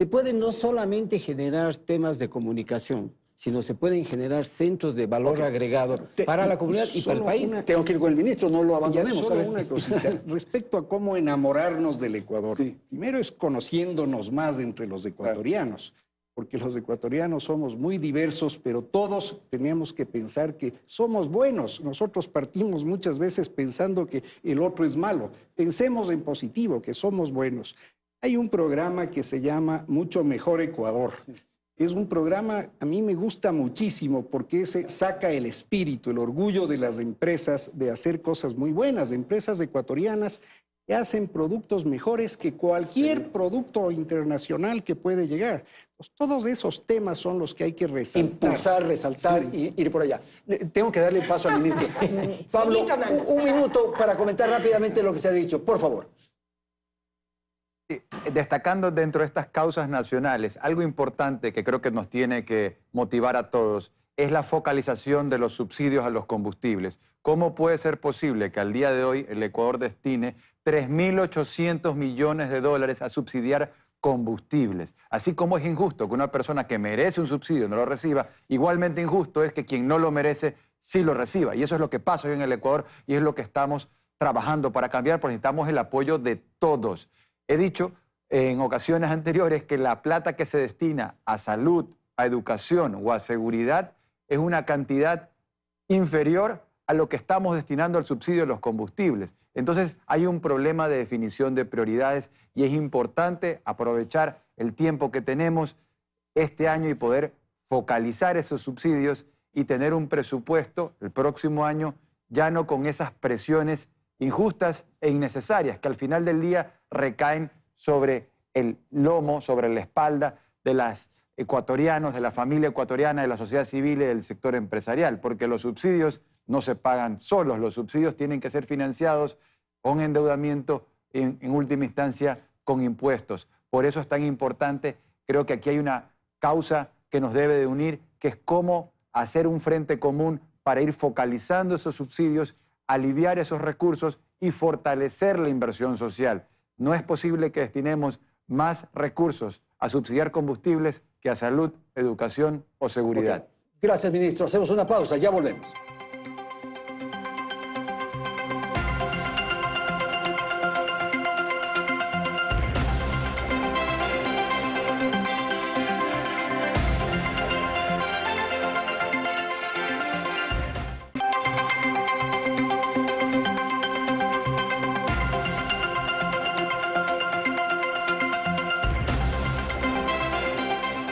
se pueden no solamente generar temas de comunicación, sino se pueden generar centros de valor agregado para la comunidad y para el país. Tengo que ir con el ministro, no lo Ya abandonemos. solo ¿sabe? una cosita, respecto a cómo enamorarnos del Ecuador. Sí. Primero es conociéndonos más entre los ecuatorianos, porque los ecuatorianos somos muy diversos, pero todos tenemos que pensar que somos buenos. Nosotros partimos muchas veces pensando que el otro es malo. Pensemos en positivo, que somos buenos. Hay un programa que se llama Mucho Mejor Ecuador. Es un programa, a mí me gusta muchísimo porque se saca el espíritu, el orgullo de las empresas de hacer cosas muy buenas, empresas ecuatorianas que hacen productos mejores que cualquier producto internacional que puede llegar. Pues todos esos temas son los que hay que resaltar. Impulsar, resaltar y ir por allá. Tengo que darle paso al ministro. Pablo, Ministro Hernández. un minuto para comentar rápidamente lo que se ha dicho, por favor. Destacando dentro de estas causas nacionales, algo importante que creo que nos tiene que motivar a todos es la focalización de los subsidios a los combustibles. ¿Cómo puede ser posible que al día de hoy el Ecuador destine 3.800 millones de dólares a subsidiar combustibles? Así como es injusto que una persona que merece un subsidio no lo reciba, igualmente injusto es que quien no lo merece sí lo reciba. Y eso es lo que pasa hoy en el Ecuador y es lo que estamos trabajando para cambiar, porque necesitamos el apoyo de todos. He dicho en ocasiones anteriores que la plata que se destina a salud, a educación o a seguridad es una cantidad inferior a lo que estamos destinando al subsidio de los combustibles. Entonces hay un problema de definición de prioridades y es importante aprovechar el tiempo que tenemos este año y poder focalizar esos subsidios y tener un presupuesto el próximo año ya no con esas presiones injustas e innecesarias que al final del día recaen sobre el lomo, sobre la espalda de los ecuatorianos, de la familia ecuatoriana, de la sociedad civil y del sector empresarial, porque los subsidios no se pagan solos, los subsidios tienen que ser financiados con endeudamiento, en última instancia con impuestos. Por eso es tan importante, creo que aquí hay una causa que nos debe de unir, que es cómo hacer un frente común para ir focalizando esos subsidios, aliviar esos recursos y fortalecer la inversión social. No es posible que destinemos más recursos a subsidiar combustibles que a salud, educación o seguridad. Okay. Gracias, ministro. Hacemos una pausa, ya volvemos.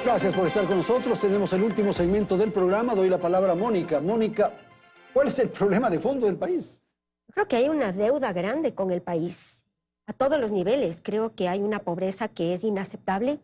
Gracias por estar con nosotros. Tenemos el último segmento del programa. Doy la palabra a Mónica. Mónica, ¿cuál es el problema de fondo del país? Creo que hay una deuda grande con el país, a todos los niveles. Creo que hay una pobreza que es inaceptable.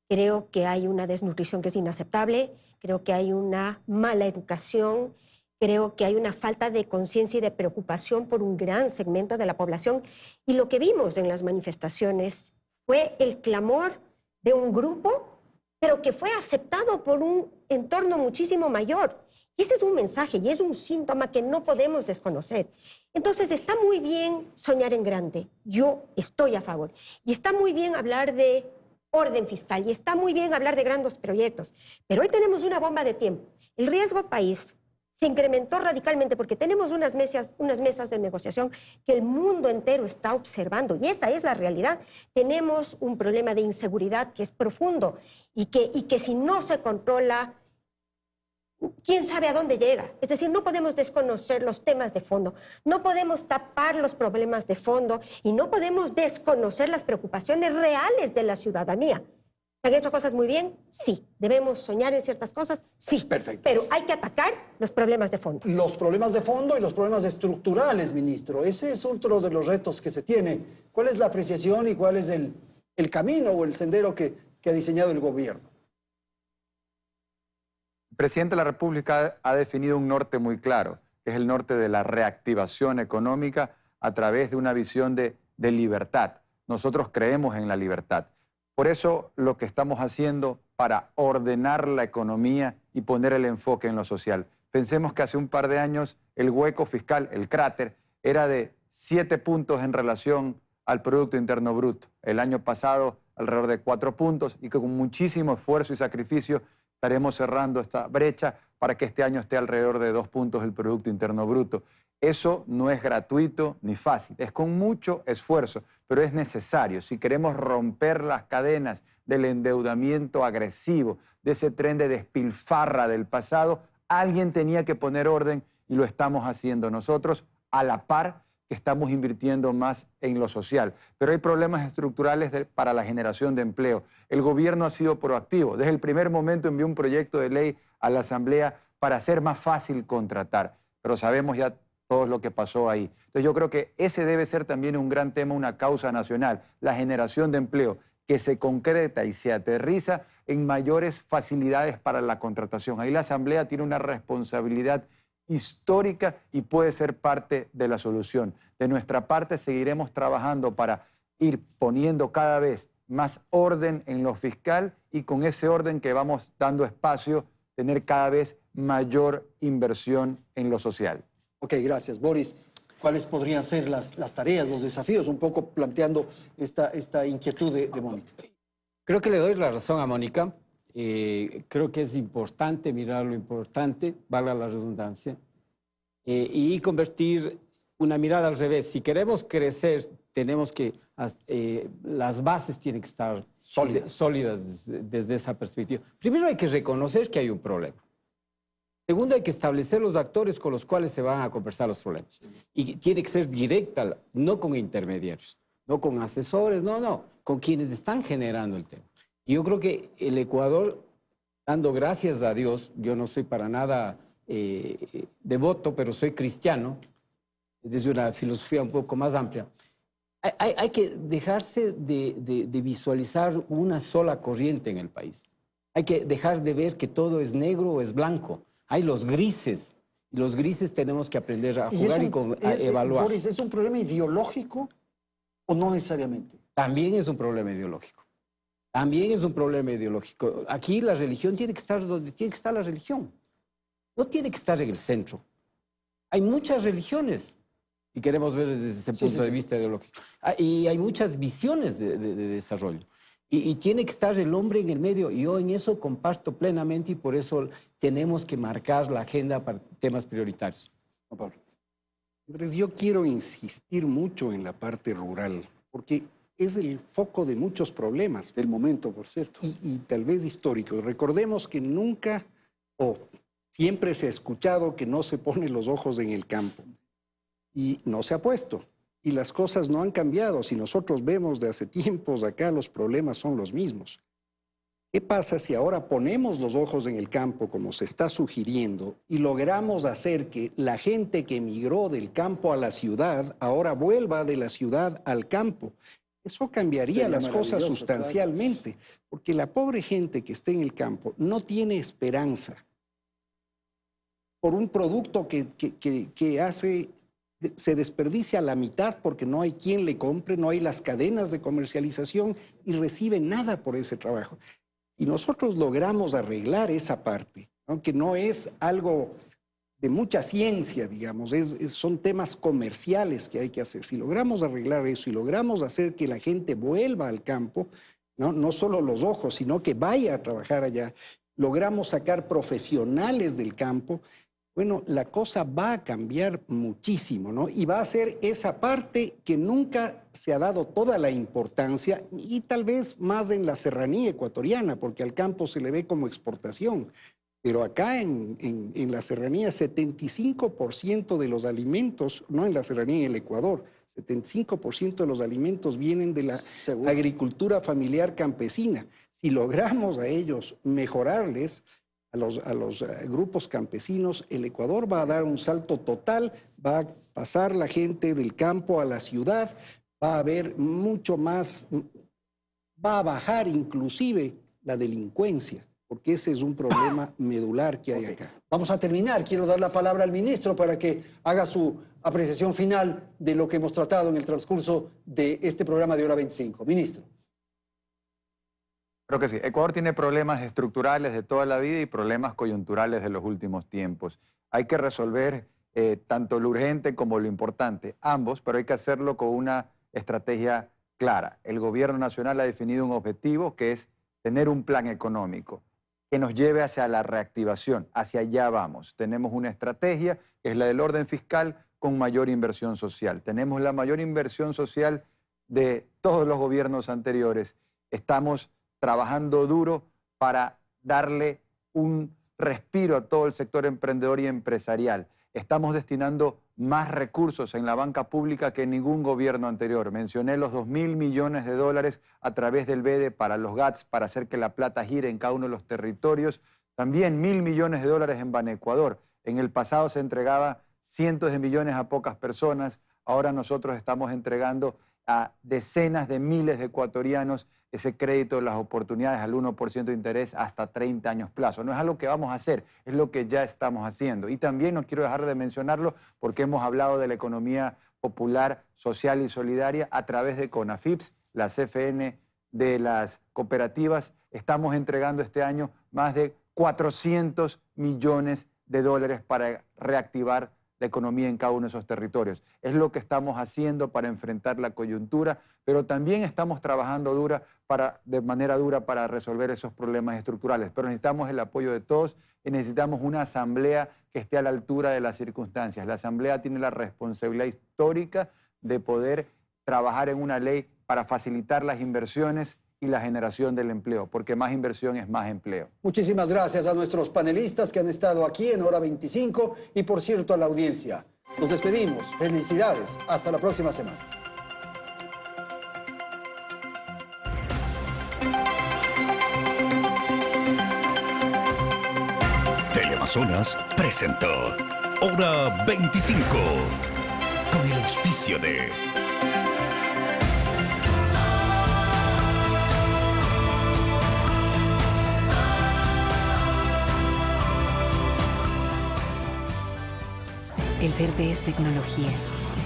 Creo que hay una desnutrición que es inaceptable. Creo que hay una mala educación. Creo que hay una falta de conciencia y de preocupación por un gran segmento de la población. Y lo que vimos en las manifestaciones fue el clamor de un grupo, pero que fue aceptado por un entorno muchísimo mayor. Y ese es un mensaje y es un síntoma que no podemos desconocer. Entonces, está muy bien soñar en grande. Yo estoy a favor. Y está muy bien hablar de orden fiscal y está muy bien hablar de grandes proyectos. Pero hoy tenemos una bomba de tiempo. El riesgo país se incrementó radicalmente porque tenemos unas mesas de negociación que el mundo entero está observando, y esa es la realidad. Tenemos un problema de inseguridad que es profundo y que si no se controla, quién sabe a dónde llega. Es decir, no podemos desconocer los temas de fondo, no podemos tapar los problemas de fondo y no podemos desconocer las preocupaciones reales de la ciudadanía. ¿Se han hecho cosas muy bien? Sí. ¿Debemos soñar en ciertas cosas? Sí. Perfecto. Pero hay que atacar los problemas de fondo. Los problemas de fondo y los problemas estructurales, ministro. Ese es otro de los retos que se tiene. ¿Cuál es la apreciación y cuál es el camino o el sendero que ha diseñado el gobierno? El presidente de la República ha definido un norte muy claro, que es el norte de la reactivación económica a través de una visión de libertad. Nosotros creemos en la libertad. Por eso lo que estamos haciendo para ordenar la economía y poner el enfoque en lo social. Pensemos que hace un par de años el hueco fiscal, el cráter, era de 7 puntos en relación al Producto Interno Bruto. El año pasado alrededor de 4 puntos y que con muchísimo esfuerzo y sacrificio estaremos cerrando esta brecha para que este año esté alrededor de 2 puntos el Producto Interno Bruto. Eso no es gratuito ni fácil, es con mucho esfuerzo, pero es necesario. Si queremos romper las cadenas del endeudamiento agresivo, de ese tren de despilfarra del pasado, alguien tenía que poner orden y lo estamos haciendo nosotros a la par que estamos invirtiendo más en lo social. Pero hay problemas estructurales para la generación de empleo. El gobierno ha sido proactivo. Desde el primer momento envió un proyecto de ley a la Asamblea para hacer más fácil contratar, pero sabemos ya todo lo que pasó ahí. Entonces yo creo que ese debe ser también un gran tema, una causa nacional, la generación de empleo, que se concreta y se aterriza en mayores facilidades para la contratación. Ahí la Asamblea tiene una responsabilidad histórica y puede ser parte de la solución. De nuestra parte seguiremos trabajando para ir poniendo cada vez más orden en lo fiscal y con ese orden que vamos dando espacio, tener cada vez mayor inversión en lo social. Ok, gracias. Boris, ¿cuáles podrían ser las tareas, los desafíos? Un poco planteando esta inquietud de Mónica. Creo que le doy la razón a Mónica. Creo que es importante mirar lo importante, valga la redundancia, y convertir una mirada al revés. Si queremos crecer, tenemos que, las bases tienen que estar sólidas desde esa perspectiva. Primero hay que reconocer que hay un problema. Segundo, hay que establecer los actores con los cuales se van a conversar los problemas. Y tiene que ser directa, no con intermediarios, no con asesores, no, con quienes están generando el tema. Y yo creo que el Ecuador, dando gracias a Dios, yo no soy para nada devoto, pero soy cristiano, desde una filosofía un poco más amplia. Hay que dejarse de visualizar una sola corriente en el país. Hay que dejar de ver que todo es negro o es blanco. Hay los grises, y los grises tenemos que aprender a jugar y a evaluar. Boris, ¿es un problema ideológico o no necesariamente? También es un problema ideológico. También es un problema ideológico. Aquí la religión tiene que estar donde tiene que estar la religión. No tiene que estar en el centro. Hay muchas religiones, y queremos ver desde ese punto de vista ideológico. Y hay muchas visiones de desarrollo. Y tiene que estar el hombre en el medio. Y yo en eso comparto plenamente y por eso tenemos que marcar la agenda para temas prioritarios. Juan Pablo. Andrés, yo quiero insistir mucho en la parte rural, porque es el foco de muchos problemas. Del momento, por cierto. Y tal vez históricos. Recordemos que nunca, o siempre se ha escuchado que no se ponen los ojos en el campo. Y no se ha puesto. Y las cosas no han cambiado. Si nosotros vemos de hace tiempos acá, los problemas son los mismos. ¿Qué pasa si ahora ponemos los ojos en el campo, como se está sugiriendo, y logramos hacer que la gente que emigró del campo a la ciudad ahora vuelva de la ciudad al campo? Eso cambiaría las cosas sustancialmente, porque la pobre gente que está en el campo no tiene esperanza por un producto que hace, se desperdicia a la mitad porque no hay quien le compre, no hay las cadenas de comercialización y recibe nada por ese trabajo. Y nosotros logramos arreglar esa parte, ¿no? Que no es algo de mucha ciencia, digamos, son temas comerciales que hay que hacer. Si logramos arreglar eso y logramos hacer que la gente vuelva al campo, no solo los ojos, sino que vaya a trabajar allá, logramos sacar profesionales del campo, bueno, la cosa va a cambiar muchísimo, ¿no? Y va a ser esa parte que nunca se ha dado toda la importancia y tal vez más en la serranía ecuatoriana, porque al campo se le ve como exportación. Pero acá en la serranía, 75% de los alimentos, no en la serranía, en el Ecuador, 75% de los alimentos vienen de la agricultura familiar campesina. Si logramos a ellos mejorarles, a los grupos campesinos, el Ecuador va a dar un salto total, va a pasar la gente del campo a la ciudad, va a haber mucho más, va a bajar inclusive la delincuencia, porque ese es un problema medular que hay acá. Vamos a terminar. Quiero dar la palabra al ministro para que haga su apreciación final de lo que hemos tratado en el transcurso de este programa de Hora 25. Ministro. Creo que sí. Ecuador tiene problemas estructurales de toda la vida y problemas coyunturales de los últimos tiempos. Hay que resolver tanto lo urgente como lo importante, ambos, pero hay que hacerlo con una estrategia clara. El gobierno nacional ha definido un objetivo que es tener un plan económico que nos lleve hacia la reactivación. Hacia allá vamos. Tenemos una estrategia que es la del orden fiscal con mayor inversión social. Tenemos la mayor inversión social de todos los gobiernos anteriores. Estamos trabajando duro para darle un respiro a todo el sector emprendedor y empresarial. Estamos destinando más recursos en la banca pública que ningún gobierno anterior. Mencioné los 2.000 millones de dólares a través del BEDE para los GATS, para hacer que la plata gire en cada uno de los territorios. También 1.000 millones de dólares en Banecuador. En el pasado se entregaba cientos de millones a pocas personas. Ahora nosotros estamos entregando a decenas de miles de ecuatorianos ese crédito de las oportunidades al 1% de interés hasta 30 años plazo. No es algo que vamos a hacer, es lo que ya estamos haciendo. Y también no quiero dejar de mencionarlo porque hemos hablado de la economía popular, social y solidaria a través de CONAFIPS, la CFN de las cooperativas. Estamos entregando este año más de 400 millones de dólares para reactivar la economía en cada uno de esos territorios. Es lo que estamos haciendo para enfrentar la coyuntura, pero también estamos trabajando de manera dura para resolver esos problemas estructurales. Pero necesitamos el apoyo de todos y necesitamos una asamblea que esté a la altura de las circunstancias. La asamblea tiene la responsabilidad histórica de poder trabajar en una ley para facilitar las inversiones y la generación del empleo, porque más inversión es más empleo. Muchísimas gracias a nuestros panelistas que han estado aquí en Hora 25 y, por cierto, a la audiencia. Nos despedimos. Felicidades. Hasta la próxima semana. Teleamazonas presentó Hora 25 con el auspicio de El verde es tecnología,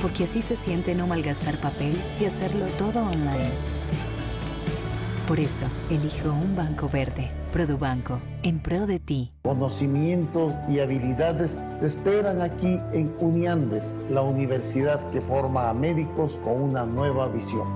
porque así se siente no malgastar papel y hacerlo todo online. Por eso, elijo un banco verde. Produbanco, en pro de ti. Conocimientos y habilidades te esperan aquí en Uniandes, la universidad que forma a médicos con una nueva visión.